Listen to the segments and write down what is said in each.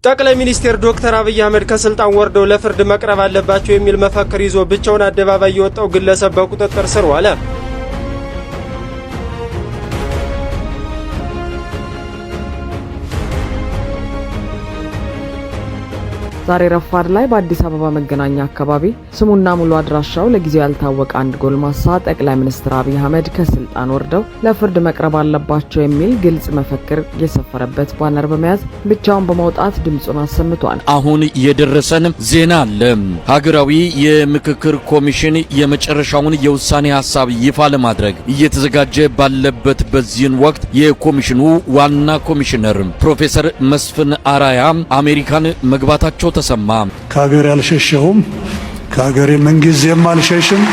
ጠቅላይ ሚኒስትር ዶክተር አብይ አህመድ ከስልጣን ወርደው ለፍርድ መቅረብ አለባቸው የሚል መፈክር ይዞ ብቻውን አደባባይ የወጣው ግለሰብ በቁጥጥር ስር ዋለ። ዛሬ ረፋድ ላይ በአዲስ አበባ መገናኛ አካባቢ ስሙና ሙሉ አድራሻው ለጊዜው ያልታወቀ አንድ ጎልማሳ ጠቅላይ ሚኒስትር አብይ አህመድ ከስልጣን ወርደው ለፍርድ መቅረብ አለባቸው የሚል ግልጽ መፈክር የሰፈረበት ባነር በመያዝ ብቻውን በመውጣት ድምጹን አሰምቷል። አሁን የደረሰን ዜና አለ። ሀገራዊ የምክክር ኮሚሽን የመጨረሻውን የውሳኔ ሐሳብ ይፋ ለማድረግ እየተዘጋጀ ባለበት በዚህን ወቅት የኮሚሽኑ ዋና ኮሚሽነር ፕሮፌሰር መስፍን አራያ አሜሪካን መግባታቸው ተሰማ። ከሀገር ያልሸሸሁም ከሀገሬ ምንጊዜም አልሸሽም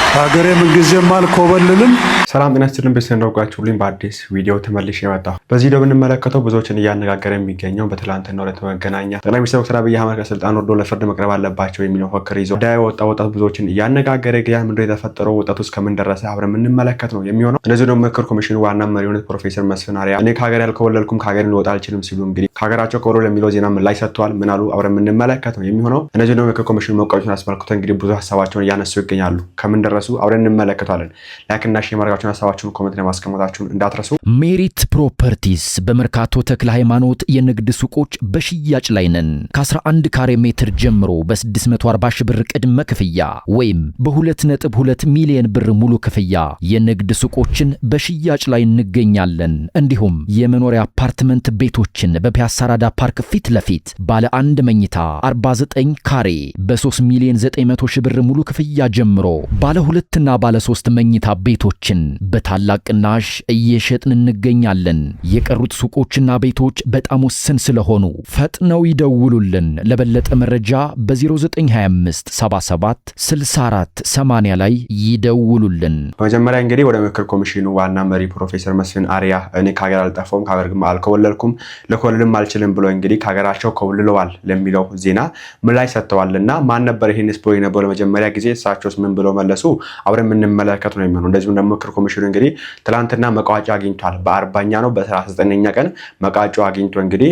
ከሀገሬ ምንጊዜም አልኮበልልም። ሰላም ጤና ይስጥልን። እንደውቃችሁልኝ በአዲስ ቪዲዮ ተመልሼ መጣሁ። በዚህ ቪዲዮ የምንመለከተው ብዙዎችን እያነጋገረ የሚገኘው በትላንትናው ዕለት መገናኛ ጠቅላይ ሚኒስትር ዶክተር አብይ አህመድ ከስልጣን ወርዶ ለፍርድ መቅረብ አለባቸው የሚለው መፈክር ይዞ ወጣው ወጣት ብዙዎችን እያነጋገረ ይገኛል። ምንድነው የተፈጠረው? ወጣቱ እስከምን ደረሰ? አብረን የምንመለከት ነው የሚሆነው። እንደዚህ ደግሞ ምክክር ኮሚሽኑ ዋና መሪ የሆኑት ፕሮፌሰር መስፍን አራያ እኔ ከሀገር ያልኮበለልኩም ከሀገር ልወጣ አልችልም ሲሉ እንግዲህ ከሀገራቸው ኮበለሉ ለሚለው ዜና ምላሽ ሰጥተዋል። ምን አሉ? አብረን የምንመለከት ነው የሚሆነው። እንደዚህ ደግሞ ምክክር ኮሚሽኑ መቋጨቱን አስመልክቶ እንግዲህ ብዙ ሀሳባቸውን እያነሱ ይገኛሉ። ከምን ደረሱ? አብረን እንመለከታለን። ላይክ እና ሼር ማድረጋችሁን ሀሳባችሁን ኮሜንት ማስቀመጣችሁን እንዳትረሱ። ሜሪት ፕሮፐርቲስ በመርካቶ ተክለ ሃይማኖት የንግድ ሱቆች በሽያጭ ላይ ነን። ከ11 ካሬ ሜትር ጀምሮ በ640 ሺህ ብር ቅድመ ክፍያ ወይም በ2.2 ሚሊዮን ብር ሙሉ ክፍያ የንግድ ሱቆችን በሽያጭ ላይ እንገኛለን። እንዲሁም የመኖሪያ አፓርትመንት ቤቶችን በፒያሳ ራዳ ፓርክ ፊት ለፊት ባለ 1 መኝታ 49 ካሬ በ3 ሚሊዮን 900 ሺህ ብር ሙሉ ክፍያ ጀምሮ ባለ 2 እና ባለ 3 መኝታ ቤቶችን በታላቅ ቅናሽ እየሸጥን እንገኛለን። የቀሩት ሱቆችና ቤቶች በጣም ውስን ስለሆኑ ፈጥነው ይደውሉልን። ለበለጠ መረጃ በ0925 77 64 80 ላይ ይደውሉልን። በመጀመሪያ እንግዲህ ወደ ምክክር ኮሚሽኑ ዋና መሪ ፕሮፌሰር መስፍን አራያ እኔ ከሀገር አልጠፋሁም ከሀገር ግን አልኮበለልኩም ልኮበልልም አልችልም ብሎ እንግዲህ ከሀገራቸው ኮብልለዋል ለሚለው ዜና ምላሽ ሰጥተዋልና ማን ነበር ይሄን ስፖይ ነበር? ለመጀመሪያ ጊዜ እሳቸውስ ምን ብለው መለሱ? አብረን የምንመለከት ነው የሚሆነው። እንደዚሁም ደግሞ ምክክር ኮሚሽኑ እንግዲህ ትላንትና መቋጫ አግኝቷል። በ40ኛ ነው በ39ኛ ቀን መቋጫ አግኝቶ እንግዲህ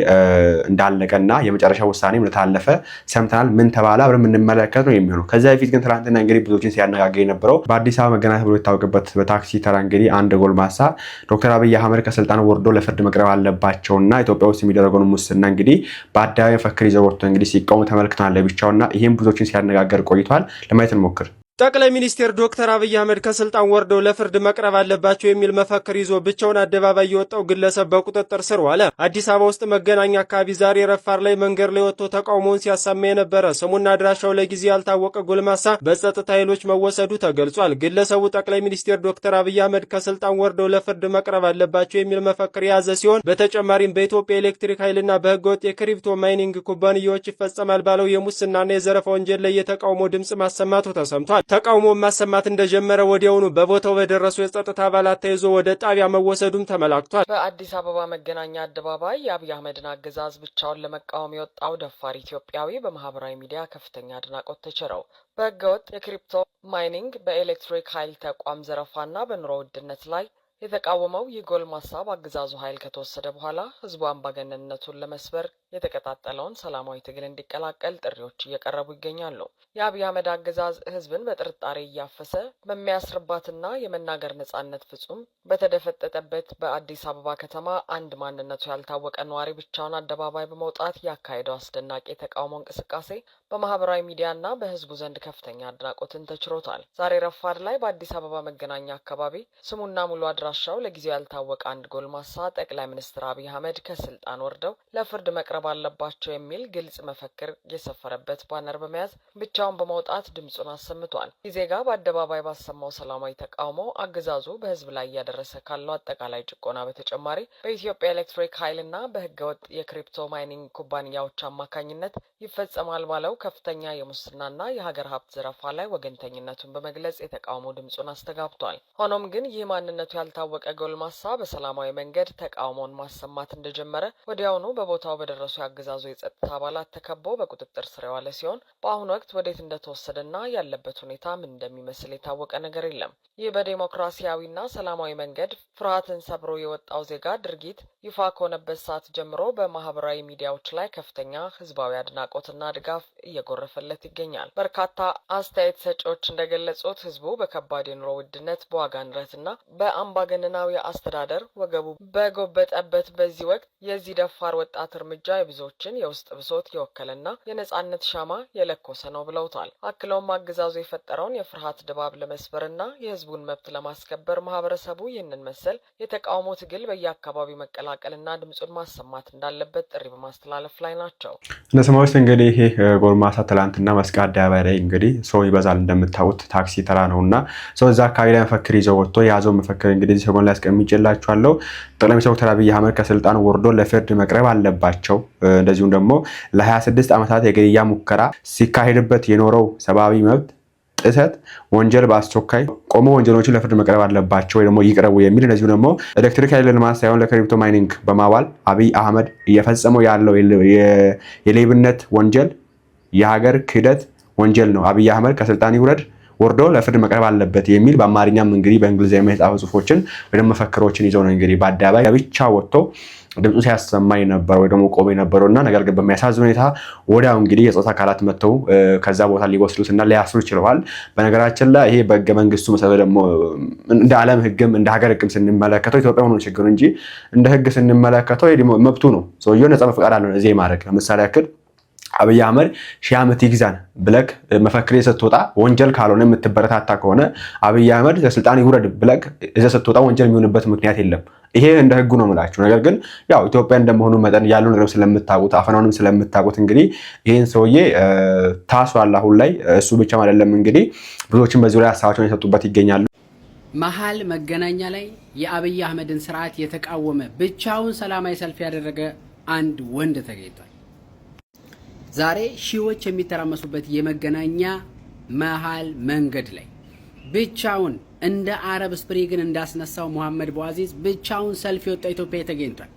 እንዳለቀና የመጨረሻ ውሳኔም ለታለፈ ሰምተናል። ምን ተባለ? አብረን የምንመለከት ነው የሚሆነው። ከዛ በፊት ግን ትላንትና እንግዲህ ብዙዎችን ሲያነጋግር የነበረው በአዲስ አበባ መገናኛ ብሎ የታወቀበት በታክሲ ተራ እንግዲህ አንድ ጎልማሳ ዶክተር አብይ አህመድ ከስልጣን ወርዶ ለፍርድ መቅረብ አለባቸውና ኢትዮጵያ ውስጥ የሚደረገውን ሙስና እንግዲህ በአደባባይ መፈክር ይዘው ወጥቶ እንግዲህ ሲቃወሙ ተመልክተናል ለብቻውና ይሄን ብዙዎችን ሲያነጋግር ቆይቷል። ለማየት እንሞክር። ጠቅላይ ሚኒስትር ዶክተር አብይ አህመድ ከስልጣን ወርደው ለፍርድ መቅረብ አለባቸው የሚል መፈክር ይዞ ብቻውን አደባባይ የወጣው ግለሰብ በቁጥጥር ስር ዋለ። አዲስ አበባ ውስጥ መገናኛ አካባቢ ዛሬ ረፋር ላይ መንገድ ላይ ወጥቶ ተቃውሞውን ሲያሰማ የነበረ ስሙና አድራሻው ለጊዜ ያልታወቀ ጎልማሳ በጸጥታ ኃይሎች መወሰዱ ተገልጿል። ግለሰቡ ጠቅላይ ሚኒስትር ዶክተር አብይ አህመድ ከስልጣን ወርደው ለፍርድ መቅረብ አለባቸው የሚል መፈክር የያዘ ሲሆን በተጨማሪም በኢትዮጵያ ኤሌክትሪክ ኃይልና በህገወጥ የክሪፕቶ ማይኒንግ ኩባንያዎች ይፈጸማል ባለው የሙስናና የዘረፋ ወንጀል ላይ የተቃውሞ ድምጽ ማሰማቱ ተሰምቷል። ተቃውሞ ማሰማት እንደጀመረ ወዲያውኑ በቦታው በደረሱ የጸጥታ አባላት ተይዞ ወደ ጣቢያ መወሰዱም ተመላክቷል። በአዲስ አበባ መገናኛ አደባባይ የአብይ አህመድን አገዛዝ ብቻውን ለመቃወም የወጣው ደፋር ኢትዮጵያዊ በማህበራዊ ሚዲያ ከፍተኛ አድናቆት ተቸረው። በህገወጥ የክሪፕቶ ማይኒንግ፣ በኤሌክትሪክ ኃይል ተቋም ዘረፋና በኑሮ ውድነት ላይ የተቃወመው ይህ ጎልማሳ በአገዛዙ ኃይል ከተወሰደ በኋላ ህዝቡ አምባገነንነቱን ለመስበር የተቀጣጠለውን ሰላማዊ ትግል እንዲቀላቀል ጥሪዎች እየቀረቡ ይገኛሉ። የአብይ አህመድ አገዛዝ ህዝብን በጥርጣሬ እያፈሰ በሚያስርባትና የመናገር ነጻነት ፍጹም በተደፈጠጠበት በአዲስ አበባ ከተማ አንድ ማንነቱ ያልታወቀ ነዋሪ ብቻውን አደባባይ በመውጣት ያካሄደው አስደናቂ የተቃውሞ እንቅስቃሴ በማህበራዊ ሚዲያና በህዝቡ ዘንድ ከፍተኛ አድናቆትን ተችሮታል። ዛሬ ረፋድ ላይ በአዲስ አበባ መገናኛ አካባቢ ስሙና ሙሉ አድራሻው ለጊዜው ያልታወቀ አንድ ጎልማሳ ጠቅላይ ሚኒስትር አብይ አህመድ ከስልጣን ወርደው ለፍርድ መቅረብ አለባቸው የሚል ግልጽ መፈክር የሰፈረበት ባነር በመያዝ ብቻውን በመውጣት ድምጹን አሰምቷል። ይህ ዜጋ በአደባባይ ባሰማው ሰላማዊ ተቃውሞ አገዛዙ በህዝብ ላይ እያደረሰ ካለው አጠቃላይ ጭቆና በተጨማሪ በኢትዮጵያ ኤሌክትሪክ ኃይልና በህገወጥ የክሪፕቶ ማይኒንግ ኩባንያዎች አማካኝነት ይፈጸማል ባለው ከፍተኛ የሙስናና የሀገር ሀብት ዘረፋ ላይ ወገንተኝነቱን በመግለጽ የተቃውሞ ድምጹን አስተጋብቷል። ሆኖም ግን ይህ ማንነቱ ያልታወቀ ጎልማሳ በሰላማዊ መንገድ ተቃውሞን ማሰማት እንደጀመረ ወዲያውኑ በቦታው በደረሱ በተጠቀሱ ያገዛዙ የጸጥታ አባላት ተከቦ በቁጥጥር ስር የዋለ ሲሆን በአሁኑ ወቅት ወዴት እንደተወሰደና ያለበት ሁኔታ ምን እንደሚመስል የታወቀ ነገር የለም። ይህ በዲሞክራሲያዊና ሰላማዊ መንገድ ፍርሃትን ሰብሮ የወጣው ዜጋ ድርጊት ይፋ ከሆነበት ሰዓት ጀምሮ በማህበራዊ ሚዲያዎች ላይ ከፍተኛ ህዝባዊ አድናቆትና ድጋፍ እየጎረፈለት ይገኛል። በርካታ አስተያየት ሰጪዎች እንደገለጹት ህዝቡ በከባድ የኑሮ ውድነት፣ በዋጋ ንረትና በአምባገነናዊ አስተዳደር ወገቡ በጎበጠበት በዚህ ወቅት የዚህ ደፋር ወጣት እርምጃ የብዙዎችን የውስጥ ብሶት የወከለና የነጻነት ሻማ የለኮሰ ነው ብለውታል። አክለውም አገዛዙ የፈጠረውን የፍርሃት ድባብ ለመስበርና የህዝቡን መብት ለማስከበር ማህበረሰቡ ይህንን መሰል የተቃውሞ ትግል በየአካባቢው መቀላቀልና ድምጹን ማሰማት እንዳለበት ጥሪ በማስተላለፍ ላይ ናቸው። ለሰማዎች እንግዲህ ይሄ ጎልማሳ ትላንትና መስቀል አደባባይ ላይ እንግዲህ ሰው ይበዛል እንደምታውቁት ታክሲ ተራ ነውና ሰው እዛ አካባቢ ላይ መፈክር ይዘው ወጥቶ የያዘው መፈክር እንግዲህ ሰሞኑን ላይ አስቀምጬላችኋለሁ። ጠቅላይ ሚኒስትር ዶክተር አብይ አህመድ ከስልጣን ወርዶ ለፍርድ መቅረብ አለባቸው። እንደዚሁም ደግሞ ለ26 ዓመታት የግድያ ሙከራ ሲካሄድበት የኖረው ሰብአዊ መብት ጥሰት ወንጀል በአስቸኳይ ቆሞ ወንጀሎችን ለፍርድ መቅረብ አለባቸው ወይ ደግሞ ይቅረቡ የሚል እንደዚሁ ደግሞ ኤሌክትሪክ ኃይል ልማት ሳይሆን ለክሪፕቶ ማይኒንግ በማዋል አብይ አህመድ እየፈጸመው ያለው የሌብነት ወንጀል የሀገር ክህደት ወንጀል ነው። አብይ አህመድ ከስልጣን ይውረድ ወርዶ ለፍርድ መቅረብ አለበት የሚል በአማርኛም እንግዲህ በእንግሊዝኛ የተጻፉ ጽሁፎችን ወይ መፈክሮችን ይዘው ነው እንግዲህ በአደባባይ ለብቻ ወጥቶ ድምፁ ሲያሰማ የነበረው ወይ ደግሞ ቆሞ የነበረውና ነገር ግን በሚያሳዝን ሁኔታ ወዲያው እንግዲህ የጾታ አካላት መጥተው ከዛ ቦታ ሊወስዱትና ሊያስሩ ይችላል። በነገራችን ላይ ይሄ በህገ መንግስቱ መሰረት ደግሞ እንደ ዓለም ህግም እንደ ሀገር ህግም ስንመለከተው ኢትዮጵያ ሆኖ ችግሩ እንጂ እንደ ህግ ስንመለከተው መብቱ ነው። ሰውየው ነፃ ፈቃድ አለው እዚህ ማድረግ። ለምሳሌ ያክል አብይ አህመድ ሺህ ዓመት ይግዛን ብለክ መፈክር ስትወጣ ወንጀል ካልሆነ የምትበረታታ ከሆነ አብይ አህመድ ለስልጣን ይውረድ ብለክ እዛ ስትወጣ ወንጀል የሚሆንበት ምክንያት የለም። ይሄ እንደ ህጉ ነው የምላችሁ። ነገር ግን ያው ኢትዮጵያ እንደመሆኑ መጠን ያለው ነገር ስለምታውቁት አፈናውንም ስለምታውቁት እንግዲህ ይሄን ሰውዬ ታስሯል አሁን ላይ። እሱ ብቻም አይደለም እንግዲህ ብዙዎችን በዚህ ላይ ሀሳባቸውን የሰጡበት ይገኛሉ። መሀል መገናኛ ላይ የአብይ አህመድን ስርዓት የተቃወመ ብቻውን ሰላማዊ ሰልፍ ያደረገ አንድ ወንድ ተገኝቷል። ዛሬ ሺዎች የሚተራመሱበት የመገናኛ መሀል መንገድ ላይ ብቻውን እንደ አረብ ስፕሪንግን እንዳስነሳው መሐመድ ቡአዚዝ ብቻውን ሰልፍ የወጣ ኢትዮጵያ ተገኝቷል።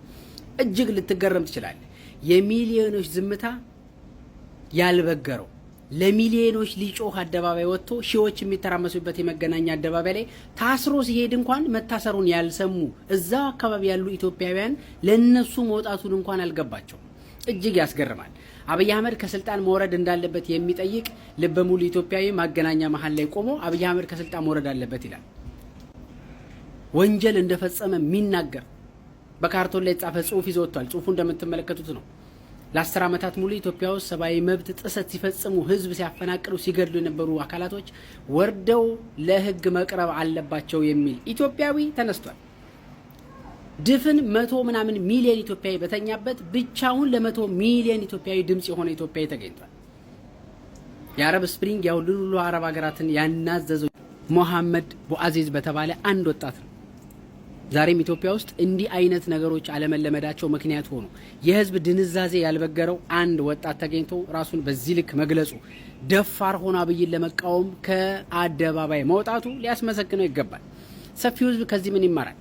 እጅግ ልትገረም ትችላለህ። የሚሊዮኖች ዝምታ ያልበገረው ለሚሊዮኖች ሊጮህ አደባባይ ወጥቶ ሺዎች የሚተራመሱበት የመገናኛ አደባባይ ላይ ታስሮ ሲሄድ እንኳን መታሰሩን ያልሰሙ እዛው አካባቢ ያሉ ኢትዮጵያውያን ለነሱ መውጣቱን እንኳን አልገባቸው። እጅግ ያስገርማል። አብይ አህመድ ከስልጣን መውረድ እንዳለበት የሚጠይቅ ልበ ሙሉ ኢትዮጵያዊ ማገናኛ መሀል ላይ ቆሞ አብይ አህመድ ከስልጣን መውረድ አለበት ይላል። ወንጀል እንደፈጸመ የሚናገር በካርቶን ላይ የተጻፈ ጽሁፍ ይዞ ወጥቷል። ጽሁፉ እንደምትመለከቱት ነው። ለ10 ዓመታት ሙሉ ኢትዮጵያ ውስጥ ሰብአዊ መብት ጥሰት ሲፈጽሙ፣ ህዝብ ሲያፈናቅሉ፣ ሲገድሉ የነበሩ አካላቶች ወርደው ለህግ መቅረብ አለባቸው የሚል ኢትዮጵያዊ ተነስቷል። ድፍን 100 ምናምን ሚሊዮን ኢትዮጵያዊ በተኛበት ብቻውን ለ100 ሚሊዮን ኢትዮጵያዊ ድምጽ የሆነ ኢትዮጵያዊ ተገኝቷል። የአረብ ስፕሪንግ ያሁሉ አረብ ሀገራትን ያናዘዘው መሐመድ ቡአዚዝ በተባለ አንድ ወጣት ነው። ዛሬም ኢትዮጵያ ውስጥ እንዲህ አይነት ነገሮች አለመለመዳቸው ምክንያት ሆኖ የህዝብ ድንዛዜ ያልበገረው አንድ ወጣት ተገኝቶ ራሱን በዚህ ልክ መግለጹ፣ ደፋር ሆኖ አብይን ለመቃወም ከአደባባይ መውጣቱ ሊያስመሰግነው ይገባል። ሰፊው ህዝብ ከዚህ ምን ይማራል?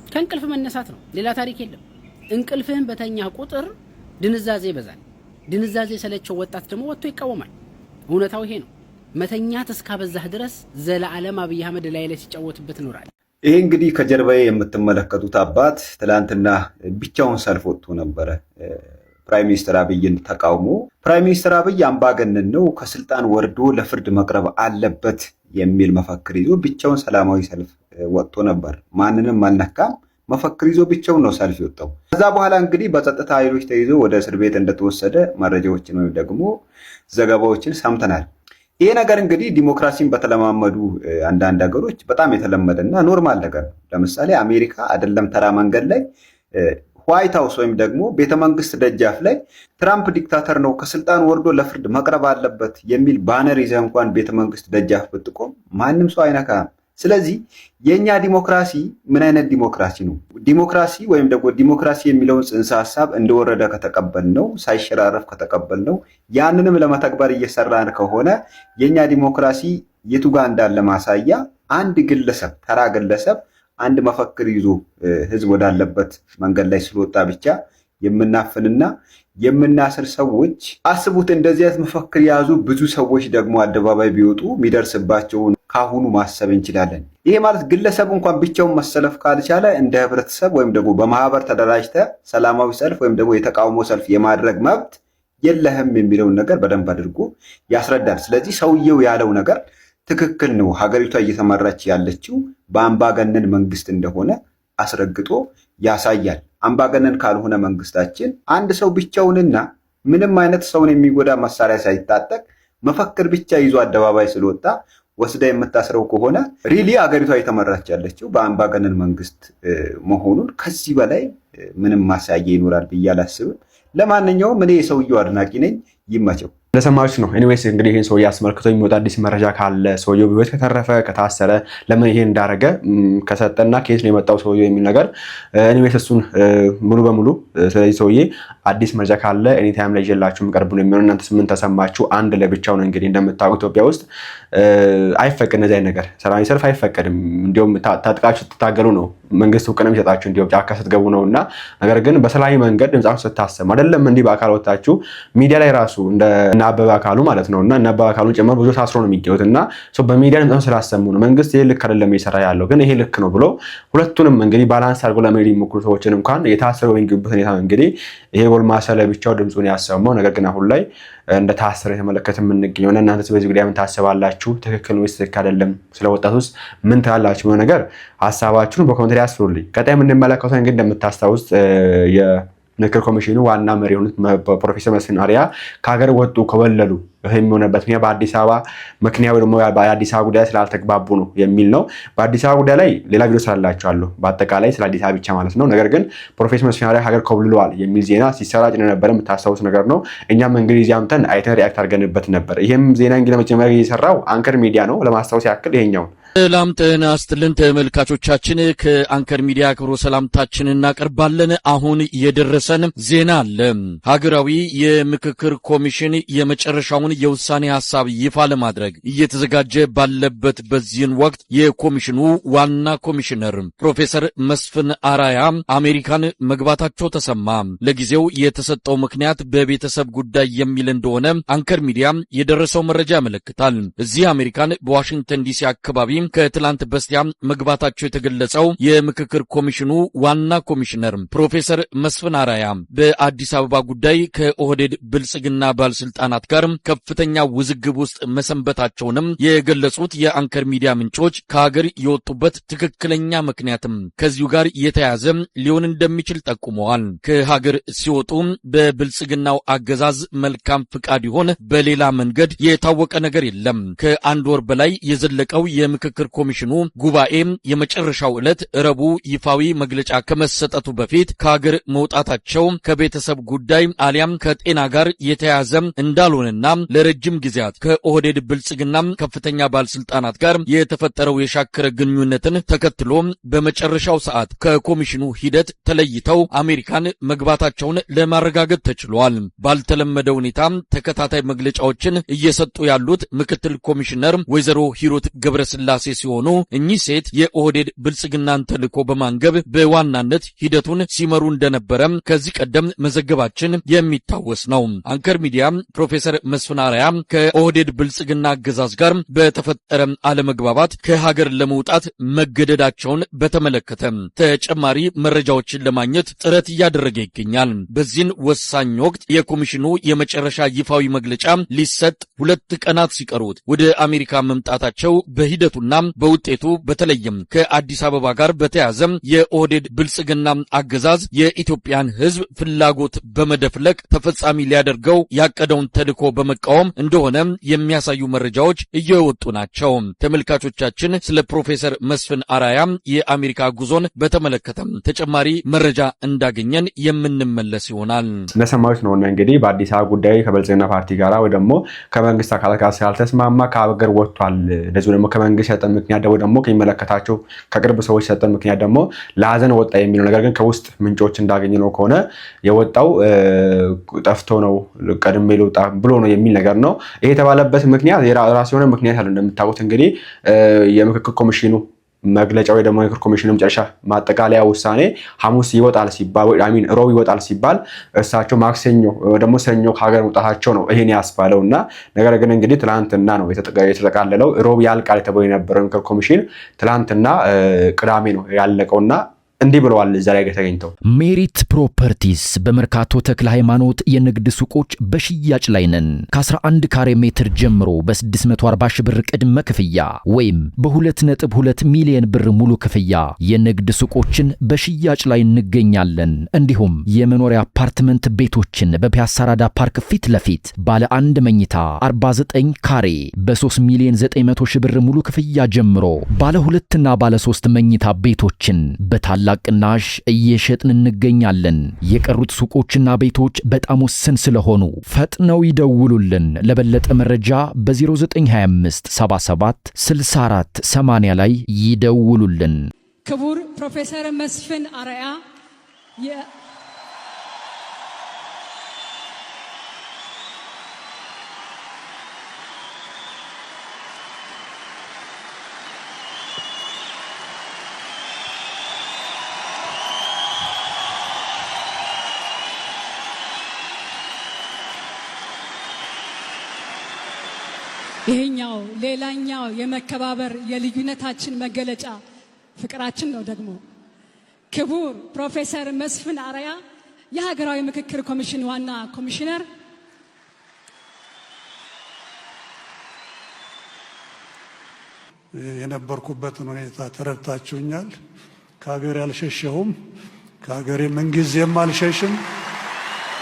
ከእንቅልፍ መነሳት ነው። ሌላ ታሪክ የለም። እንቅልፍህን በተኛ ቁጥር ድንዛዜ ይበዛል። ድንዛዜ ሰለቸው ወጣት ደግሞ ወጥቶ ይቃወማል። እውነታው ይሄ ነው። መተኛት እስካበዛህ ድረስ ዘላለም አብይ አህመድ ላይ ሲጫወትበት ኖራል። ይሄ እንግዲህ ከጀርባዬ የምትመለከቱት አባት ትላንትና ብቻውን ሰልፍ ወጥቶ ነበረ ፕራይም ሚኒስትር አብይን ተቃውሞ። ፕራይም ሚኒስትር አብይ አምባገነን ነው፣ ከስልጣን ወርዶ ለፍርድ መቅረብ አለበት የሚል መፈክር ይዞ ብቻውን ሰላማዊ ሰልፍ ወጥቶ ነበር። ማንንም አልነካም። መፈክር ይዞ ብቻውን ነው ሰልፍ የወጣው። ከዛ በኋላ እንግዲህ በጸጥታ ኃይሎች ተይዞ ወደ እስር ቤት እንደተወሰደ መረጃዎችን ወይም ደግሞ ዘገባዎችን ሰምተናል። ይሄ ነገር እንግዲህ ዲሞክራሲን በተለማመዱ አንዳንድ ሀገሮች በጣም የተለመደና ኖርማል ነገር ነው። ለምሳሌ አሜሪካ አይደለም ተራ መንገድ ላይ ዋይት ሃውስ ወይም ደግሞ ቤተመንግስት ደጃፍ ላይ ትራምፕ ዲክታተር ነው ከስልጣን ወርዶ ለፍርድ መቅረብ አለበት የሚል ባነር ይዘህ እንኳን ቤተመንግስት ደጃፍ ብትቆም ማንም ሰው አይነካም። ስለዚህ የኛ ዲሞክራሲ ምን አይነት ዲሞክራሲ ነው? ዲሞክራሲ ወይም ደግሞ ዲሞክራሲ የሚለውን ጽንሰ ሐሳብ እንደወረደ ከተቀበልነው፣ ሳይሸራረፍ ከተቀበልነው፣ ያንንም ለመተግበር እየሰራን ከሆነ የኛ ዲሞክራሲ የቱ ጋር እንዳለ ማሳያ አንድ ግለሰብ ተራ ግለሰብ አንድ መፈክር ይዞ ህዝብ ወዳለበት መንገድ ላይ ስለወጣ ብቻ የምናፍንና የምናስር ሰዎች አስቡት። እንደዚህ አይነት መፈክር የያዙ ብዙ ሰዎች ደግሞ አደባባይ ቢወጡ የሚደርስባቸውን ካሁኑ ማሰብ እንችላለን። ይሄ ማለት ግለሰብ እንኳን ብቻውን መሰለፍ ካልቻለ እንደ ህብረተሰብ ወይም ደግሞ በማህበር ተደራጅተ ሰላማዊ ሰልፍ ወይም ደግሞ የተቃውሞ ሰልፍ የማድረግ መብት የለህም የሚለውን ነገር በደንብ አድርጎ ያስረዳል። ስለዚህ ሰውየው ያለው ነገር ትክክል ነው። ሀገሪቷ እየተመራች ያለችው በአምባገነን መንግስት እንደሆነ አስረግጦ ያሳያል። አምባገነን ካልሆነ መንግስታችን አንድ ሰው ብቻውንና ምንም አይነት ሰውን የሚጎዳ መሳሪያ ሳይታጠቅ መፈክር ብቻ ይዞ አደባባይ ስለወጣ ወስዳ የምታስረው ከሆነ ሪሊ ሀገሪቷ እየተመራች ያለችው በአምባገነን መንግስት መሆኑን ከዚህ በላይ ምንም ማሳያ ይኖራል ብዬ አላስብም። ለማንኛውም እኔ የሰውየው አድናቂ ነኝ። ይመቸው። ለሰማዎች ነው። ኤኒዌይስ እንግዲህ ይሄን ሰውዬ አስመልክቶ የሚወጣ አዲስ መረጃ ካለ ሰውዬው በህይወት ከተረፈ ከታሰረ ለምን ይሄን እንዳደረገ ከሰጠና ከየት ነው የመጣው ሰውዬው የሚል ነገር ኤኒዌይስ እሱን ሙሉ በሙሉ ስለዚህ ሰውዬ አዲስ መረጃ ካለ ኤኒ ታይም ላይ ይዤላችሁ የምቀርብ ነው የሚሆነው። እናንተስ ምን ተሰማችሁ? አንድ ለብቻው ነው እንግዲህ እንደምታውቁት ኢትዮጵያ ውስጥ አይፈቀድ እንደዚህ አይነት ነገር ሰላማዊ ሰልፍ አይፈቀድም። እንዲሁም ታጥቃችሁ ትታገሉ ነው መንግስት እውቅና የሚሰጣችሁ እንዲሁም ጫካ ስትገቡ ነውና፣ ነገር ግን በሰላማዊ መንገድ ድምጻችሁ ስታሰሙ አይደለም እንዲህ በአካል ወጣችሁ ሚዲያ ላይ ራሱ እንደ አበባ አካሉ ማለት ነውና እና አበባ አካሉን ጨምሮ ብዙ ታስሮ ነው የሚገኙትና በሚዲያ ድምጻቸው ስላሰሙ ነው መንግስት ይሄ ልክ አይደለም እየሰራ ያለው ግን ይሄ ልክ ነው ብሎ ሁለቱንም እንግዲህ ባላንስ አድርጎ ለመሄድ የሚሞክሩ ሰዎችን እንኳን የታሰሩ የሚገኙበት ሁኔታ እንግዲህ ይሄ ጎልማሳ ለብቻው ድምጹን ያሰማው ነገር ግን አሁን ላይ እንደ ታሰረ የተመለከተ የምንገኘው እና እናንተስ በዚህ ጉዳይ ምን ታስባላችሁ? ትክክል ወይስ ትክክል አይደለም? ስለ ወጣቱስ ምን ትላላችሁ? ነው ነገር ሀሳባችሁን በኮሜንት ላይ አስፍሩልኝ። ቀጣይ የምንመለከተው እንግዲህ እንደምታስታውስ ምክክር ኮሚሽኑ ዋና መሪ የሆኑት ፕሮፌሰር መስፍን አርአያ ከሀገር ወጡ ከወለሉ ይህም የሆነበት ምክንያት በአዲስ አበባ ምክንያት ደግሞ በአዲስ አበባ ጉዳይ ስላልተግባቡ ነው የሚል ነው። በአዲስ አበባ ጉዳይ ላይ ሌላ ቪዲዮ ስላላችኋለሁ በአጠቃላይ ስለ አዲስ አበባ ብቻ ማለት ነው። ነገር ግን ፕሮፌሰር መስፍን አርአያ ሀገር ኮብልለዋል የሚል ዜና ሲሰራጭ እንደነበረ የምታስታውስ ነገር ነው። እኛም እንግዲህ እዚያ አምተን አይተን ሪአክት አድርገንበት ነበር። ይህም ዜና እንግዲህ ለመጀመሪያ የሰራው አንከር ሚዲያ ነው። ለማስታወስ ያክል ይሄኛው ሰላም ጤና ይስጥልን ተመልካቾቻችን፣ ከአንከር ሚዲያ ክብሮ ሰላምታችንን እናቀርባለን። አሁን የደረሰን ዜና አለ። ሀገራዊ የምክክር ኮሚሽን የመጨረሻውን የውሳኔ ሐሳብ ይፋ ለማድረግ እየተዘጋጀ ባለበት በዚህን ወቅት የኮሚሽኑ ዋና ኮሚሽነር ፕሮፌሰር መስፍን አርአያ አሜሪካን መግባታቸው ተሰማ። ለጊዜው የተሰጠው ምክንያት በቤተሰብ ጉዳይ የሚል እንደሆነ አንከር ሚዲያ የደረሰው መረጃ ያመለክታል። እዚህ አሜሪካን በዋሽንግተን ዲሲ አካባቢ ከትላንት በስቲያ መግባታቸው የተገለጸው የምክክር ኮሚሽኑ ዋና ኮሚሽነር ፕሮፌሰር መስፍን አርአያ በአዲስ አበባ ጉዳይ ከኦህዴድ ብልጽግና ባለስልጣናት ጋር ከፍተኛ ውዝግብ ውስጥ መሰንበታቸውንም የገለጹት የአንከር ሚዲያ ምንጮች ከሀገር የወጡበት ትክክለኛ ምክንያትም ከዚሁ ጋር የተያዘ ሊሆን እንደሚችል ጠቁመዋል። ከሀገር ሲወጡ በብልጽግናው አገዛዝ መልካም ፍቃድ ይሆን በሌላ መንገድ የታወቀ ነገር የለም። ከአንድ ወር በላይ የዘለቀው የምክክር ኮሚሽኑ ጉባኤ የመጨረሻው ዕለት ረቡዕ ይፋዊ መግለጫ ከመሰጠቱ በፊት ከሀገር መውጣታቸው ከቤተሰብ ጉዳይ አሊያም ከጤና ጋር የተያያዘ እንዳልሆነና ለረጅም ጊዜያት ከኦህዴድ ብልጽግና ከፍተኛ ባለስልጣናት ጋር የተፈጠረው የሻከረ ግንኙነትን ተከትሎ በመጨረሻው ሰዓት ከኮሚሽኑ ሂደት ተለይተው አሜሪካን መግባታቸውን ለማረጋገጥ ተችሏል። ባልተለመደ ሁኔታ ተከታታይ መግለጫዎችን እየሰጡ ያሉት ምክትል ኮሚሽነር ወይዘሮ ሂሩት ገብረስላሴ ሲሆኑ እኚህ ሴት የኦህዴድ ብልጽግናን ተልዕኮ በማንገብ በዋናነት ሂደቱን ሲመሩ እንደነበረ ከዚህ ቀደም መዘገባችን የሚታወስ ነው። አንከር ሚዲያ ፕሮፌሰር መስፍን አርአያ ከኦህዴድ ብልጽግና አገዛዝ ጋር በተፈጠረ አለመግባባት ከሀገር ለመውጣት መገደዳቸውን በተመለከተ ተጨማሪ መረጃዎችን ለማግኘት ጥረት እያደረገ ይገኛል። በዚህን ወሳኝ ወቅት የኮሚሽኑ የመጨረሻ ይፋዊ መግለጫ ሊሰጥ 2 ቀናት ሲቀሩት ወደ አሜሪካ መምጣታቸው በሂደቱና በውጤቱ በተለይም ከአዲስ አበባ ጋር በተያያዘ የኦህዴድ ብልጽግና አገዛዝ የኢትዮጵያን ሕዝብ ፍላጎት በመደፍለቅ ተፈጻሚ ሊያደርገው ያቀደውን ተልዕኮ በመቃወም እንደሆነ የሚያሳዩ መረጃዎች እየወጡ ናቸው። ተመልካቾቻችን ስለ ፕሮፌሰር መስፍን አርአያ የአሜሪካ ጉዞን በተመለከተ ተጨማሪ መረጃ እንዳገኘን የምንመለስ ይሆናል። እንደሰማሁት ነው እንግዲህ በአዲስ አበባ ጉዳይ ከብልጽግና ፓርቲ ጋር ወይ ደግሞ ከመንግስት አካላት ጋር ስላልተስማማ ከሀገር ወጥቷል። እንደዚሁ ደግሞ ከመንግስት ሰጠን ምክንያት ደግሞ ከሚመለከታቸው ከቅርብ ሰዎች ሰጠን ምክንያት ደግሞ ለሀዘን ወጣ የሚለው ነገር ግን ከውስጥ ምንጮች እንዳገኘ ነው ከሆነ የወጣው ጠፍቶ ነው ቀድሜ ልውጣ ብሎ ነው የሚል ነገር ነው። ይሄ የተባለበት ምክንያት የራሱ የሆነ ምክንያት አለ። እንደምታውቁት እንግዲህ የምክክር ኮሚሽኑ መግለጫው ወይ ደግሞ የምክክር ኮሚሽኑ መጨረሻ ማጠቃለያ ውሳኔ ሐሙስ ይወጣል ሲባል ወይ አሚን ሮብ ይወጣል ሲባል እሳቸው ማክሰኞ ደግሞ ሰኞ ከሀገር መውጣታቸው ነው ይሄን ያስባለውና ነገር ግን እንግዲህ ትላንትና ነው የተጠቃለለው። ሮብ ያልቃል ተብሎ የነበረው የምክክር ኮሚሽን ትላንትና ቅዳሜ ነው ያለቀውና እንዲህ ብለዋል እዛ ላይ ተገኝተው። ሜሪት ፕሮፐርቲስ በመርካቶ ተክለ ሃይማኖት የንግድ ሱቆች በሽያጭ ላይ ነን። ከ11 ካሬ ሜትር ጀምሮ በ640 ሺህ ብር ቅድመ ክፍያ ወይም በ2.2 ሚሊዮን ብር ሙሉ ክፍያ የንግድ ሱቆችን በሽያጭ ላይ እንገኛለን። እንዲሁም የመኖሪያ አፓርትመንት ቤቶችን በፒያሳ ራዳ ፓርክ ፊት ለፊት ባለ 1 መኝታ 49 ካሬ በ3 ሚሊዮን 900 ሺህ ብር ሙሉ ክፍያ ጀምሮ ባለ 2 እና ባለ 3 መኝታ ቤቶችን በታላቅ ቅናሽ እየሸጥን እንገኛለን። የቀሩት ሱቆችና ቤቶች በጣም ውስን ስለሆኑ ፈጥነው ይደውሉልን። ለበለጠ መረጃ በ0925 77 64 80 ላይ ይደውሉልን። ክቡር ፕሮፌሰር መስፍን አርአያ ይሄኛው ሌላኛው የመከባበር የልዩነታችን መገለጫ ፍቅራችን ነው። ደግሞ ክቡር ፕሮፌሰር መስፍን አርአያ የሀገራዊ ምክክር ኮሚሽን ዋና ኮሚሽነር፣ የነበርኩበትን ሁኔታ ተረድታችሁኛል። ከሀገሬ አልሸሸሁም፣ ከሀገሬ ምንጊዜም አልሸሽም፣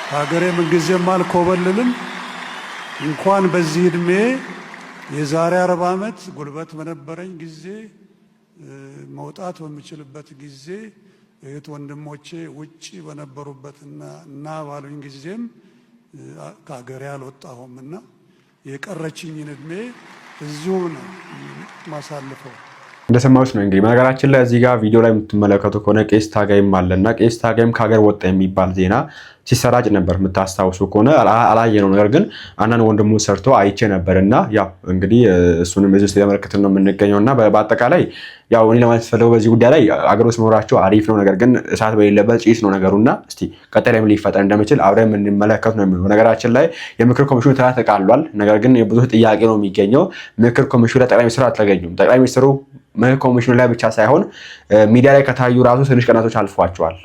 ከሀገሬ ምንጊዜም አልኮበልልም። እንኳን በዚህ እድሜ የዛሬ 40 ዓመት ጉልበት በነበረኝ ጊዜ መውጣት በምችልበት ጊዜ እህት ወንድሞቼ ውጪ በነበሩበትና ባሉኝ ጊዜም ከሀገሬ አልወጣሁምና የቀረችኝን እድሜ እዚሁ ነው ማሳልፈው። እንደሰማሁት ነው እንግዲህ በነገራችን ላይ እዚህ ጋር ቪዲዮ ላይ የምትመለከቱ ከሆነ ቄስ ታጋይም አለና ቄስ ታጋይም ከሀገር ወጣ የሚባል ዜና ሲሰራጭ ነበር። የምታስታውሱ ከሆነ አላየነው፣ ነገር ግን አንዳንድ ወንድሙ ሰርቶ አይቼ ነበርና ያው እንግዲህ እሱንም እዚህ ውስጥ የተመለከትን ነው የምንገኘውና በአጠቃላይ ያው እኔ ለማለት ፈለገው በዚህ ጉዳይ ላይ አገር ውስጥ መኖራቸው አሪፍ ነው፣ ነገር ግን እሳት በሌለበት ጭስ ነው ነገሩና እስቲ ቀጣይ ላይ ምን ሊፈጠር እንደሚችል አብረን የምንመለከት ነው የሚሆነው። ነገራችን ላይ የምክክር ኮሚሽኑ ተቃሏል፣ ነገር ግን የብዙ ጥያቄ ነው የሚገኘው። ምክክር ኮሚሽኑ ላይ ጠቅላይ ሚኒስትሩ አልተገኙም። ጠቅላይ ሚኒስትሩ ምክክር ኮሚሽኑ ላይ ብቻ ሳይሆን ሚዲያ ላይ ከታዩ ራሱ ትንሽ ቀናቶች አልፏቸዋል።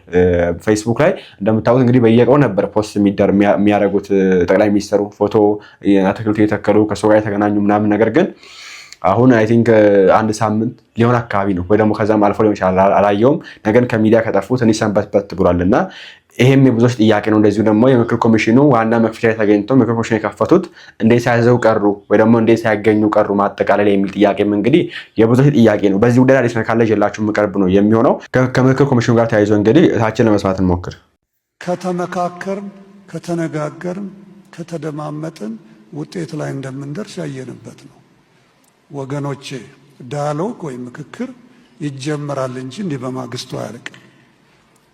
ፌስቡክ ላይ እንደምታውቁት እንግዲህ በየቀው ነበር ፖስት የሚያደርጉት ጠቅላይ ሚኒስትሩ ፎቶ አትክልት የተከሉ ከሰው ጋር የተገናኙ ምናምን። ነገር ግን አሁን አይ ቲንክ አንድ ሳምንት ሊሆን አካባቢ ነው ወይ ደግሞ ከዛም አልፎ ሊሆን ይችላል፣ አላየውም። ነገር ከሚዲያ ከጠፉ ትንሽ ሰንበትበት ብሏልና ይሄም የብዙዎች ጥያቄ ነው። እንደዚሁ ደግሞ የምክክር ኮሚሽኑ ዋና መክፈቻ ላይ ተገኝተው ምክክር ኮሚሽኑ የከፈቱት እንዴት ሳይዘው ቀሩ ወይ ደግሞ እንዴት ሳያገኙ ቀሩ ማጠቃለል የሚል ጥያቄም እንግዲህ የብዙዎች ጥያቄ ነው። በዚህ ጉዳይ አዲስ ነገር ካለ ይዤላችሁ የምቀርብ ነው የሚሆነው። ከምክክር ኮሚሽኑ ጋር ተያይዞ እንግዲህ እታችን ለመስማት እንሞክር። ከተመካከርን፣ ከተነጋገርን፣ ከተደማመጥን ውጤት ላይ እንደምንደርስ ያየንበት ነው ወገኖቼ። ዳያሎግ ወይም ምክክር ይጀምራል እንጂ እንዲህ በማግስቱ አያልቅም።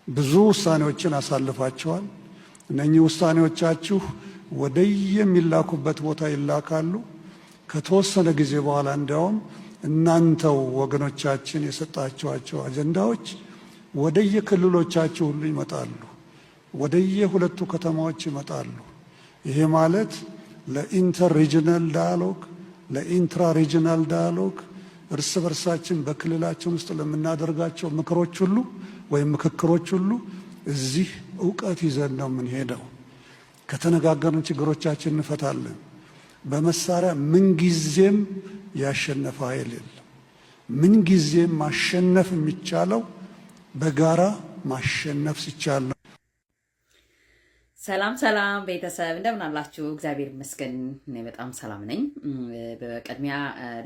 ብዙ ውሳኔዎችን አሳልፋቸዋል። እነኚህ ውሳኔዎቻችሁ ወደየሚላኩበት ቦታ ይላካሉ። ከተወሰነ ጊዜ በኋላ እንዲያውም እናንተው ወገኖቻችን የሰጣችኋቸው አጀንዳዎች ወደየክልሎቻችሁ ሁሉ ይመጣሉ፣ ወደየሁለቱ ከተማዎች ይመጣሉ። ይሄ ማለት ለኢንተር ሪጅናል ዳያሎግ፣ ለኢንትራ ሪጅናል ዳያሎግ እርስ በርሳችን በክልላችን ውስጥ ለምናደርጋቸው ምክሮች ሁሉ ወይም ምክክሮች ሁሉ እዚህ ዕውቀት ይዘን ነው የምንሄደው። ከተነጋገርን ችግሮቻችን እንፈታለን። በመሳሪያ ምንጊዜም ያሸነፈ ኃይል የለም። ምንጊዜም ማሸነፍ የሚቻለው በጋራ ማሸነፍ ሲቻል ነው። ሰላም ሰላም ቤተሰብ እንደምን አላችሁ? እግዚአብሔር ይመስገን እኔ በጣም ሰላም ነኝ። በቅድሚያ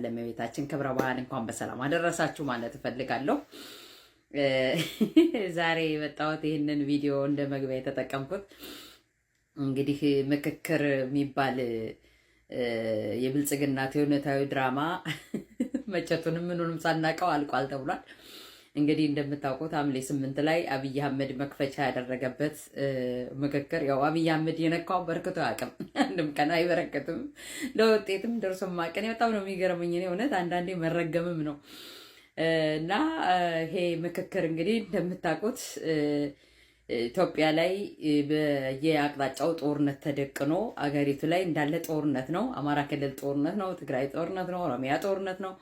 ለእመቤታችን ክብረ በዓል እንኳን በሰላም አደረሳችሁ ማለት እፈልጋለሁ። ዛሬ የመጣሁት ይህንን ቪዲዮ እንደ መግቢያ የተጠቀምኩት እንግዲህ ምክክር የሚባል የብልጽግና ተውኔታዊ ድራማ መቼቱንም ምኑንም ሳናቀው አልቋል ተብሏል። እንግዲህ እንደምታውቁት ሐምሌ 8 ላይ አብይ አህመድ መክፈቻ ያደረገበት ምክክር ያው አብይ አህመድ የነካው በርክቶ አያውቅም። አንድም ቀን አይበረከትም። ለውጤትም ደርሶ ማቀን በጣም ነው የሚገርመኝ። እኔ እውነት አንዳንዴ መረገምም ነው። እና ይሄ ምክክር እንግዲህ እንደምታውቁት ኢትዮጵያ ላይ በየአቅጣጫው ጦርነት ተደቅኖ አገሪቱ ላይ እንዳለ ጦርነት ነው። አማራ ክልል ጦርነት ነው፣ ትግራይ ጦርነት ነው፣ ኦሮሚያ ጦርነት ነው።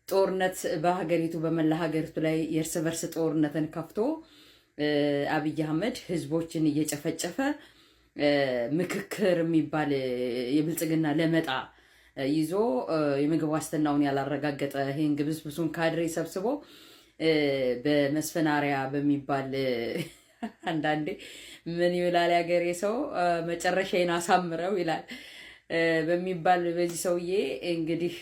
ጦርነት በሀገሪቱ በመላ ሀገሪቱ ላይ የእርስ በርስ ጦርነትን ከፍቶ አብይ አህመድ ህዝቦችን እየጨፈጨፈ ምክክር የሚባል የብልጽግና ለመጣ ይዞ የምግብ ዋስትናውን ያላረጋገጠ ይሄን ግብስብሱን ካድሬ ሰብስቦ በመስፍን አርአያ በሚባል አንዳንዴ ምን ይላል ያገሬ ሰው መጨረሻዬን አሳምረው ይላል በሚባል በዚህ ሰውዬ እንግዲህ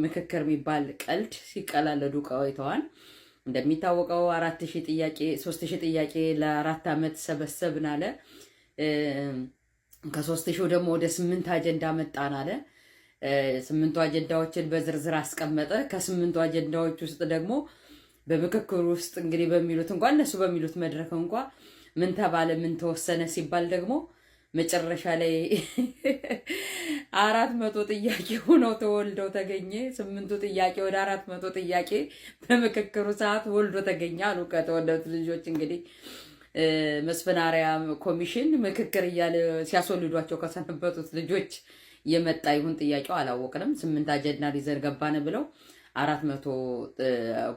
ምክክር የሚባል ቀልድ ሲቀላለዱ ቆይተዋል። እንደሚታወቀው 4000 ጥያቄ 3000 ጥያቄ ለ4 ዓመት ሰበሰብን አለ። ከ3000 ደግሞ ወደ 8 አጀንዳ መጣን አለ። 8ቱ አጀንዳዎችን በዝርዝር አስቀመጠ። ከ8ቱ አጀንዳዎች ውስጥ ደግሞ በምክክሩ ውስጥ እንግዲህ በሚሉት እንኳን እነሱ በሚሉት መድረክ እንኳን ምን ተባለ ምን ተወሰነ ሲባል ደግሞ መጨረሻ ላይ 400 ጥያቄ ሆነው ተወልደው ተገኘ። 8ቱ ጥያቄ ወደ 400 ጥያቄ በምክክሩ ሰዓት ወልዶ ተገኘ አሉ። ከተወለዱት ልጆች እንግዲህ መስፍን አርአያ ኮሚሽን ምክክር እያለ ሲያስወልዷቸው ከሰነበቱት ልጆች የመጣ ይሁን ጥያቄው አላወቅንም። 8 አጀንዳ ሊዘን ገባን ብለው 400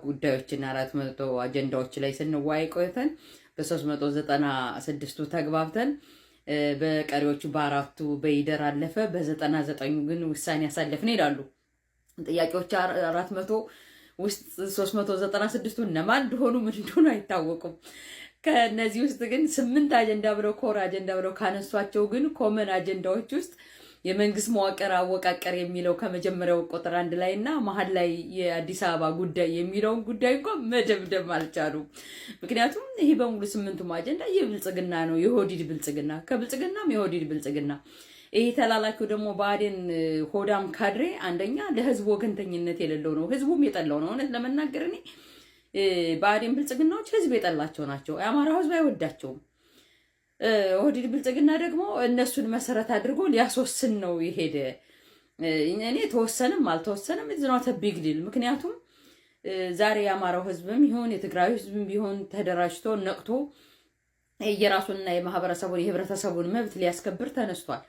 ጉዳዮችና 400 አጀንዳዎች ላይ ስንወያይ ቆይተን በ396ቱ ተግባብተን በቀሪዎቹ በአራቱ በይደር አለፈ። በ99 ግን ውሳኔ ያሳለፍን ይላሉ። ጥያቄዎች 400 ውስጥ 396ቱ እነማን እንደሆኑ ምን እንደሆኑ አይታወቁም። ከነዚህ ውስጥ ግን 8 አጀንዳ ብለው ኮር አጀንዳ ብለው ካነሷቸው ግን ኮመን አጀንዳዎች ውስጥ የመንግስት መዋቅር አወቃቀር የሚለው ከመጀመሪያው ቁጥር 1 ላይ እና መሀል ላይ የአዲስ አበባ ጉዳይ የሚለውን ጉዳይ እንኳን መደምደም አልቻሉም። ምክንያቱም ይሄ በሙሉ 8ቱም አጀንዳ የብልጽግና ነው፣ የሆዲድ ብልጽግና፣ ከብልጽግናም የሆዲድ ብልጽግና። ይሄ ተላላኪው ደግሞ ብአዴን ሆዳም ካድሬ አንደኛ ለህዝብ ወገንተኝነት የሌለው ነው፣ ህዝቡም የጠላው ነው። እውነት ለመናገር እኔ ብአዴን ብልጽግናዎች ህዝብ የጠላቸው ናቸው። የአማራ ህዝብ አይወዳቸውም። ኦህዴድ ብልጽግና ደግሞ እነሱን መሰረት አድርጎ ሊያስወስን ነው የሄደ። እኔ ተወሰንም አልተወሰንም ኢዝኖት ቢግ ዲል። ምክንያቱም ዛሬ የአማራው ህዝብም ይሁን የትግራይ ህዝብም ቢሆን ተደራጅቶ ነቅቶ የራሱንና የማህበረሰቡን የህብረተሰቡን መብት ሊያስከብር ተነስቷል።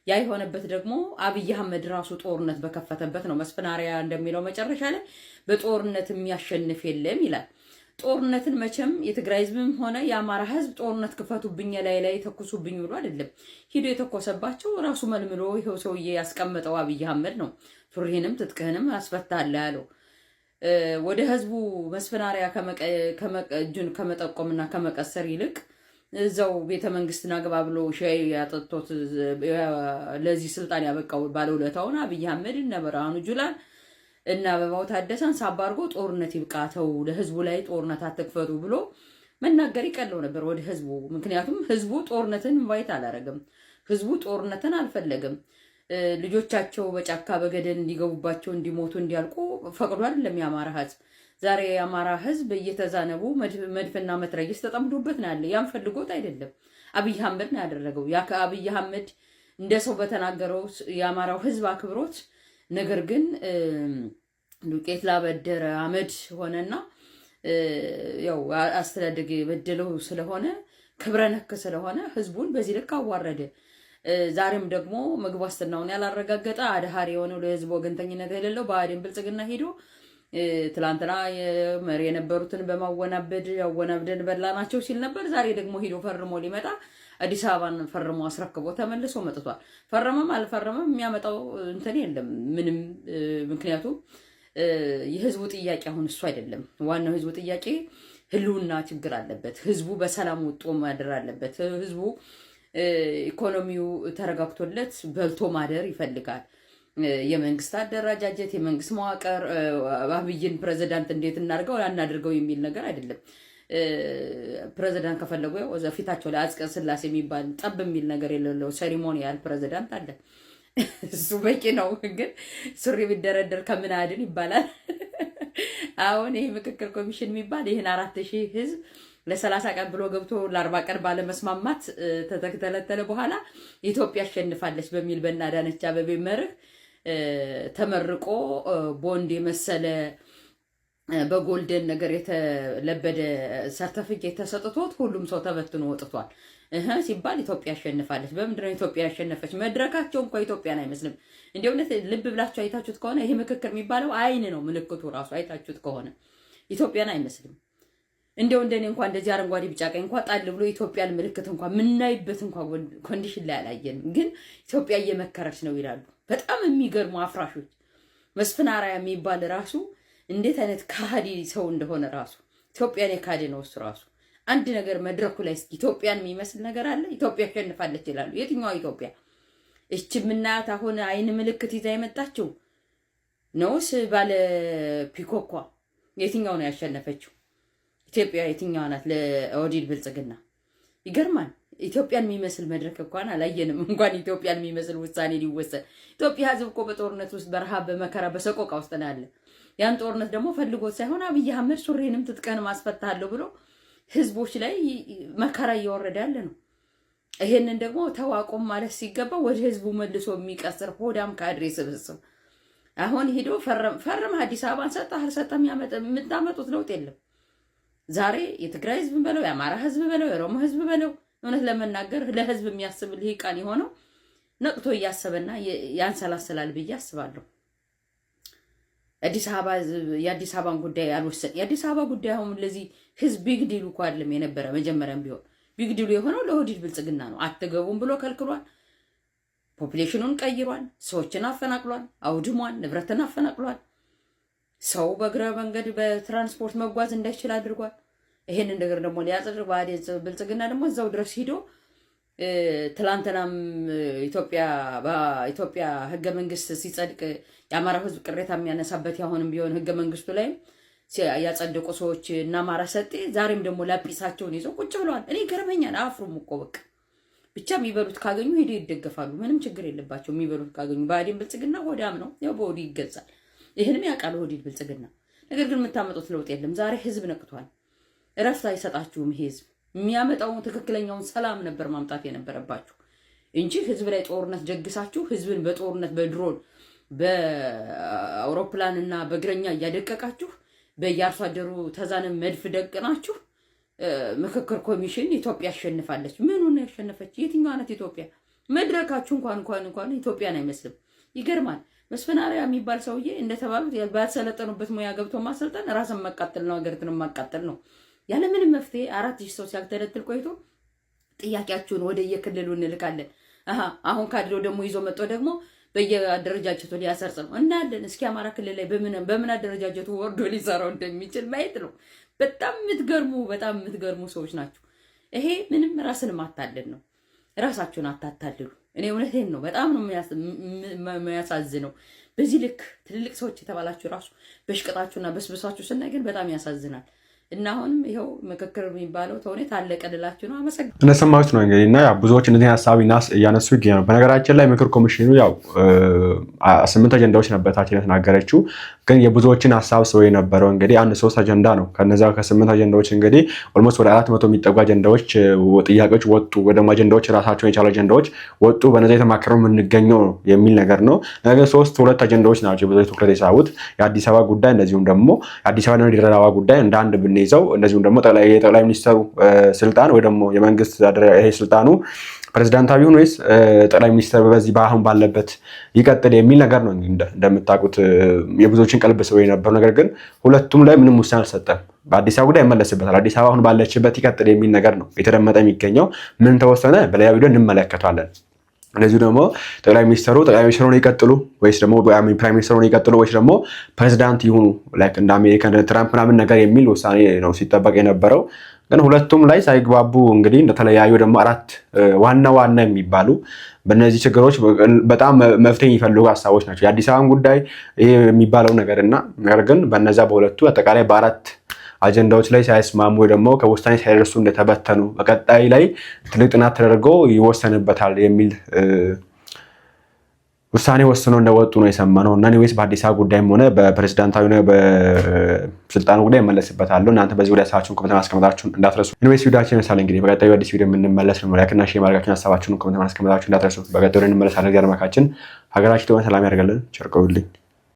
ያ የሆነበት ደግሞ አብይ አህመድ ራሱ ጦርነት በከፈተበት ነው። መስፍን አርአያ እንደሚለው መጨረሻ ላይ በጦርነት የሚያሸንፍ የለም ይላል። ጦርነትን መቼም የትግራይ ህዝብም ሆነ የአማራ ህዝብ ጦርነት ክፈቱብኝ ላይ ተኩሱብኝ ብሎ አይደለም ሂዶ የተኮሰባቸው ራሱ መልምሎ ይሄው ሰውዬ ያስቀመጠው አብይ አህመድ ነው። ሱሪህንም ትጥቅህንም አስፈታለሁ ያለው ወደ ህዝቡ መስፍን አርአያ እጁን ከመጠቆምና ከመቀሰር ይልቅ እዛው ቤተ መንግስትና ግባ ብሎ ሻይ ያጠጥቶት ለዚህ ስልጣን ያበቃው ባለውለታውን አብይ አህመድ እነ ብርሃኑ ጁላን እና አበባው ታደሰን ሳባርጎ ጦርነት ይብቃተው ለህዝቡ ላይ ጦርነት አትክፈቱ ብሎ መናገር ይቀለው ነበር ወደ ህዝቡ። ምክንያቱም ህዝቡ ጦርነትን ኢንቫይት አላረገም። ህዝቡ ጦርነትን አልፈለገም። ልጆቻቸው በጫካ በገደል እንዲገቡባቸው እንዲሞቱ እንዲያልቁ ፈቅዶ አይደለም የአማራ ህዝብ። ዛሬ የአማራ ህዝብ እየተዛነቡ መድፍና መትረየስ ተጠምዶበት ነው ያለ። ያን ፈልጎት አይደለም አብይ አህመድ ነው ያደረገው። ያ ከአብይ አህመድ እንደ ሰው በተናገረው የአማራው ህዝብ አክብሮት ነገር ግን ዱቄት ላበደረ አመድ ሆነና ያው አስተዳደግ የበደለው ስለሆነ ክብረ ነክ ስለሆነ ህዝቡን በዚህ ልክ አዋረደ። ዛሬም ደግሞ ምግብ ዋስትናውን ያላረጋገጠ አድሃሪ የሆነው ለህዝብ ወገንተኝነት የሌለው ብአዴን ብልጽግና ሄዶ ትላንትና መሪ የነበሩትን በማወናበድ ያወናብደን በላናቸው ሲል ነበር። ዛሬ ደግሞ ሄዶ ፈርሞ ሊመጣ አዲስ አበባን ፈርሞ አስረክቦ ተመልሶ መጥቷል። ፈረመም አልፈረመም የሚያመጣው እንትን የለም ምንም። ምክንያቱም የህዝቡ ጥያቄ አሁን እሱ አይደለም። ዋናው ህዝቡ ጥያቄ ህልውና ችግር አለበት። ህዝቡ በሰላም ወጥቶ ማደር አለበት። ህዝቡ ኢኮኖሚው ተረጋግቶለት በልቶ ማደር ይፈልጋል። የመንግስት አደረጃጀት የመንግስት መዋቅር አብይን ፕሬዝዳንት እንዴት እናድርገው አናድርገው የሚል ነገር አይደለም። ፕሬዝዳንት ከፈለጉ ያው ፊታቸው ላይ አጽቀ ስላሴ የሚባል ጠብ የሚል ነገር የሌለው ሴሪሞኒያል ፕሬዝዳንት አለ። እሱ በቂ ነው። ግን ሱሪ ቢደረደር ከምን አድን ይባላል። አሁን ይሄ ምክክር ኮሚሽን የሚባል ይህን 4000 ህዝብ ለ30 ቀን ብሎ ገብቶ ለ40 ቀን ባለመስማማት ተተከተለ በኋላ ኢትዮጵያ አሸንፋለች በሚል በእናዳነች አበቤ መርህ ተመርቆ ቦንድ የመሰለ በጎልደን ነገር የተለበደ ሰርተፊኬት ተሰጥቶት ሁሉም ሰው ተበትኖ ወጥቷል ሲባል ኢትዮጵያ አሸንፋለች። በምንድን ነው ኢትዮጵያ ያሸነፈች? መድረካቸው እንኳን ኢትዮጵያን አይመስልም። እንደው ልብ ብላችሁ አይታችሁት ከሆነ ይሄ ምክክር የሚባለው አይን ነው ምልክቱ ራሱ አይታችሁት ከሆነ ኢትዮጵያን አይመስልም። እንደኔ እንኳን እንደዚህ አረንጓዴ ቢጫ ቀይ እንኳን ጣል ብሎ ኢትዮጵያን ምልክት እንኳን ምናይበት እንኳን ኮንዲሽን ላይ አላየንም። ግን ኢትዮጵያ እየመከረች ነው ይላሉ። በጣም የሚገርሙ አፍራሾች። መስፍን አርአያ የሚባል ራሱ እንዴት አይነት ካዲ ሰው እንደሆነ ራሱ ኢትዮጵያን የካዲ ነው እሱ ራሱ። አንድ ነገር መድረኩ ላይ እስኪ ኢትዮጵያን የሚመስል ነገር አለ? ኢትዮጵያ አሸንፋለች ይላሉ። የትኛው ኢትዮጵያ? እቺ ምናያት አሁን አይን ምልክት ይዛ የመጣችው ነውስ ባለ ፒኮኳ? የትኛው ነው ያሸነፈችው? ኢትዮጵያ የትኛው ናት? ለኦህዴድ ብልጽግና። ይገርማል። ኢትዮጵያን የሚመስል መድረክ እንኳን አላየንም። እንኳን ኢትዮጵያን የሚመስል ውሳኔ ሊወሰን። ኢትዮጵያ ህዝብ እኮ በጦርነት ውስጥ በረሃብ በመከራ በሰቆቃ ውስጥ ነው ያለ። ያን ጦርነት ደግሞ ፈልጎት ሳይሆን አብይ አህመድ ሱሬንም ትጥቀንም አስፈታለሁ ብሎ ህዝቦች ላይ መከራ እያወረደ ያለ ነው። ይሄንን ደግሞ ተዋቆም ማለት ሲገባ ወደ ህዝቡ መልሶ የሚቀስር ሆዳም ካድሬ ስብስብ አሁን ሄዶ ፈረም አዲስ አበባን ሰጣ አልሰጠም የምታመጡት ለውጥ የለም። ዛሬ የትግራይ ህዝብ በለው የአማራ ህዝብ በለው የኦሮሞ ህዝብ በለው እውነት ለመናገር ለህዝብ የሚያስብ ልሂቃን የሆነው ነቅቶ እያሰበና ያንሰላስላል ብዬ አስባለሁ። የአዲስ አበባን ጉዳይ አልወሰን። የአዲስ አበባ ጉዳይ አሁን ለዚህ ህዝብ ቢግ ዲሉ እኮ አይደለም የነበረ። መጀመሪያም ቢሆን ቢግ ዲሉ የሆነው ለኦህዴድ ብልጽግና ነው። አትገቡም ብሎ ከልክሏል። ፖፑሌሽኑን ቀይሯል። ሰዎችን አፈናቅሏል። አውድሟል። ንብረትን አፈናቅሏል። ሰው በእግረ መንገድ በትራንስፖርት መጓዝ እንዳይችል አድርጓል። ይሄንን ነገር ደግሞ ሊያጸድቅ ብልጽግና ደግሞ እዛው ድረስ ሂዶ ትላንትናም ኢትዮጵያ ህገ መንግስት ሲጸድቅ የአማራ ህዝብ ቅሬታ የሚያነሳበት ያሁንም ቢሆን ህገ መንግስቱ ላይም ያጸደቁ ሰዎች እና አማራ ሰጤ ዛሬም ደግሞ ላጲሳቸውን ይዘው ቁጭ ብለዋል። እኔ ገርመኛል። አፍሩም እኮ በቃ ብቻ የሚበሉት ካገኙ ሄደው ይደገፋሉ። ምንም ችግር የለባቸው የሚበሉት ካገኙ። ብአዴን ብልጽግና ሆዳም ነው፣ ያው በሆዱ ይገዛል። ይህንም ያውቃል ኦህዴድ ብልጽግና። ነገር ግን የምታመጡት ለውጥ የለም። ዛሬ ህዝብ ነቅቷል። እረፍት አይሰጣችሁም። ህዝብ የሚያመጣውን ትክክለኛውን ሰላም ነበር ማምጣት የነበረባችሁ እንጂ ህዝብ ላይ ጦርነት ጀግሳችሁ ህዝብን በጦርነት በድሮን በአውሮፕላንና በእግረኛ እያደቀቃችሁ በየአርሶ አደሩ ተዛንም መድፍ ደቅናችሁ ምክክር ኮሚሽን ኢትዮጵያ አሸንፋለች። ምኑን ያሸነፈች? የትኛው አይነት ኢትዮጵያ? መድረካችሁ እንኳን ኢትዮጵያን አይመስልም። ይገርማል። መስፍን አርአያ የሚባል ሰውዬ እንደተባሉት ባልሰለጠኑበት ሙያ ገብቶ ማሰልጠን ራስን መቃጠል ነው፣ ሀገርን ማቃጠል ነው። ያለምንም መፍትሄ 4000 ሰው ሲያገለግል ቆይቶ ጥያቄያችሁን ወደ የክልሉ እንልካለን። አሁን ካድሬው ደግሞ ይዞ መጥቶ ደግሞ በየአደረጃጀቱ ሊያሰርጽ ነው እናለን። እስኪ አማራ ክልል ላይ በምን አደረጃጀቱ ወርዶ ሊሰራው እንደሚችል ማየት ነው። በጣም የምትገርሙ ሰዎች ናቸው። ይሄ ምንም ራስን ማታለል ነው። ራሳችሁን አታታልሉ። እኔ እውነቴን ነው። በጣም ነው የሚያሳዝነው። በዚህ ልክ ትልልቅ ሰዎች የተባላችሁ ራሱ በሽቀጣችሁና በስብሳችሁ ስናይ ግን በጣም ያሳዝናል። እና አሁንም ይኸው ምክክር የሚባለው ተውኔት አለቀ ልላችሁ ነው። አመሰግናለሁ። እንደሰማሁት ነው እንግዲህ እና ያው ብዙዎች እንደዚህ ሀሳብ እያነሱ ይገኛሉ። በነገራችን ላይ ምክር ኮሚሽኑ ያው 8 አጀንዳዎች ነበር ታችን የተናገረችው፣ ግን የብዙዎችን ሀሳብ ሰው የነበረው እንግዲህ 3 አጀንዳ ነው። ከነዛ ከ8 አጀንዳዎች እንግዲህ ኦልሞስት ወደ 400 የሚጠጉ አጀንዳዎች ጥያቄዎች ወጡ። ወደ አጀንዳዎች ራሳቸውን የቻሉ አጀንዳዎች ወጡ። በነዛ የተማከረው የምንገኘው ነው የሚል ነገር ነው። ነገር 2 አጀንዳዎች ናቸው ብዙዎች ትኩረት የሳቡት፣ የአዲስ አበባ ጉዳይ እንደዚሁም ደግሞ የአዲስ አበባ ድሬዳዋ አበባ ጉዳይ እንደ አንድ ብንይዘው፣ እንደዚሁም ደግሞ የጠቅላይ ሚኒስትሩ ስልጣን ወይ ደግሞ የመንግስት ይሄ ስልጣኑ ፕሬዝዳንታዊ ሆኖ ወይስ ጠቅላይ ሚኒስትር በዚህ በአሁን ባለበት ይቀጥል የሚል ነገር ነው። እንደምታውቁት የብዙዎችን ቀልብ ስቦ የነበረው ነገር ግን ሁለቱም ላይ ምንም ውሳኔ አልሰጠም። በአዲስ አበባ ጉዳይ ይመለስበታል፣ አዲስ አበባ አሁን ባለችበት ይቀጥል የሚል ነገር ነው የተደመጠ የሚገኘው። ምን ተወሰነ በሌላ ቪዲዮ እንመለከታለን። እንደዚሁ ደግሞ ጠቅላይ ሚኒስትሩ ሆነው ይቀጥሉ ወይስ ደግሞ ፕራይም ሚኒስትር ሆነው ይቀጥሉ ወይስ ደግሞ ፕሬዝዳንት ይሁኑ ላይክ እንደ አሜሪካ እንደ ትራምፕ ምናምን ነገር የሚል ውሳኔ ነው ሲጠበቅ የነበረው። ግን ሁለቱም ላይ ሳይግባቡ እንግዲህ እንደተለያዩ ደግሞ 4 ዋና የሚባሉ በእነዚህ ችግሮች በጣም መፍትሄ የሚፈልጉ ሀሳቦች ናቸው። የአዲስ አበባን ጉዳይ ይሄ የሚባለው ነገርና ነገር ግን በነዛ በሁለቱ አጠቃላይ በ4 አጀንዳዎች ላይ ሳይስማሙ ወይ ደግሞ ከውሳኔ ሳይደርሱ እንደተበተኑ በቀጣይ ላይ ትልቅ ጥናት ተደርጎ ይወሰንበታል የሚል ውሳኔ ወስኖ እንደወጡ ነው የሰማነው። እና ኒዌስ በአዲስ አበባ ጉዳይም ሆነ በፕሬዝዳንታዊ ነው በስልጣኑ ጉዳይ መለስበታለሁ። እናንተ በዚህ ጉዳይ ሀሳባችሁን ኮሜንት ማስቀመጣችሁን እንዳትረሱ። ኒዌስ ቪዲዮአችን ይመስላል እንግዲህ በቀጣዩ አዲስ ቪዲዮ የምንመለስ ነው። ላይክ እና ሼር ማድረጋችሁን ሀሳባችሁን ኮሜንት ማስቀመጣችሁን እንዳትረሱ። በቀጣዩ እንመለሳለን። እግዚአብሔር ይመስገን። ሀገራችን ሰላም ያደርግልን። ቸር ቆዩልኝ።